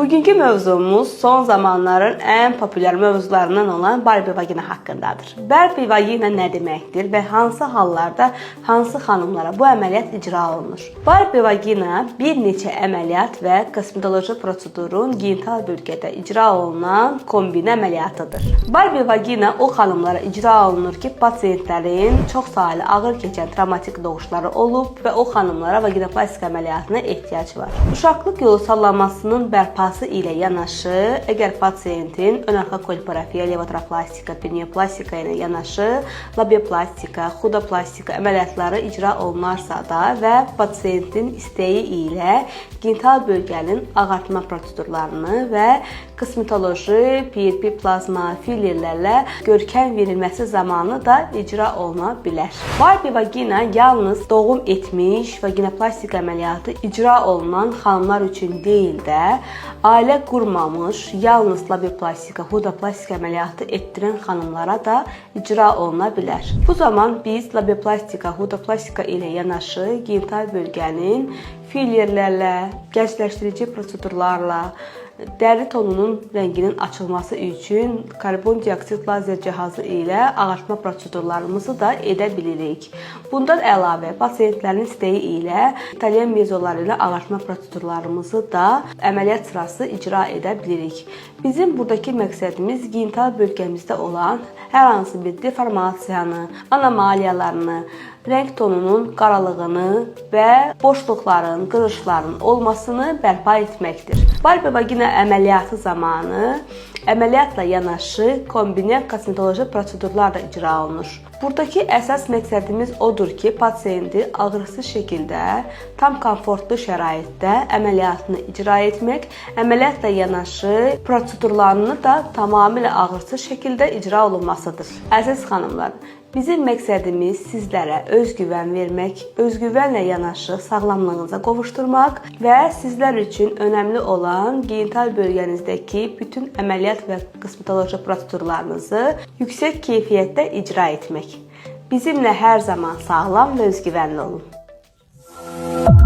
Bugünkü mövzumuz son zamanların ən popüler mövzularından olan Barbie vagina haqqındadır. Barbie vagina nə deməkdir və hansı hallarda hansı xanımlara bu əməliyyat icra olunur? Barbie vagina bir neçə əməliyyat və kosmetoloji prosedurun genital bölgədə icra olunan kombinə əməliyyatıdır. Barbie vagina o xanımlara icra olunur ki, pasiyentlərin çox saylı ağır keçən travmatik doğuşları olub və o xanımlara vaginoplastika əməliyyatına ehtiyac var. Uşaqlıq yolu sallanmasının bərpası ilə yanaşı, əgər pasiyentin önarxa kolporafiya, levotraplastika, penioplastika ilə yanaşı labioplastika, xudoplastika əməliyyatları icra olunarsa da və pasiyentin istəyi ilə genital bölgənin ağartma prosedurlarını və kosmetoloji, PRP plazma, fillerlərlə görkəm verilməsi zamanı da icra oluna bilər. Barbie vagina yalnız doğum etmiş vaginoplastika əməliyyatı icra olunan xanımlar üçün deyil də, ailə qurmamış, yalnız labioplastika, xudoplastika əməliyyatı etdirən xanımlara da icra oluna bilər. Bu zaman biz labioplastika, xudoplastika ilə yanaşı genital bölgənin fillerlərlə, gəncləşdirici prosedurlarla, dəri tonunun rənginin açılması üçün karbon dioksid lazer cihazı ilə ağartma prosedurlarımızı da edə bilirik. Bundan əlavə, pasiyentlərin istəyi ilə İtalyan mezoları ilə ağartma prosedurlarımızı da əməliyyat sırası icra edə bilirik. Bizim buradakı məqsədimiz genital bölgəmizdə olan hər hansı bir deformasiyanı, anomaliyalarını, rəng tonunun qaralığını və boşluqların, qırışların olmasını bərpa etməkdir. Barbie vagina əməliyyatı zamanı əməliyyatla yanaşı kombinə kosmetoloji prosedurlar da icra olunur. Buradakı əsas məqsədimiz odur ki, pasiyenti ağrısız şəkildə, tam komfortlu şəraitdə əməliyyatını icra etmək, əməliyyatla yanaşı prosedurlarını da tamamilə ağrısız şəkildə icra olunmasıdır. Əziz xanımlar, bizim məqsədimiz sizlərə özgüvən vermək, özgüvənlə yanaşı sağlamlığınıza qovuşturmaq və sizlər üçün önəmli olan genital bölgənizdəki bütün əməliyyat və kosmetoloji prosedurlarınızı yüksək keyfiyyətdə icra etmək. Bizimlə hər zaman sağlam və özgüvənli olun.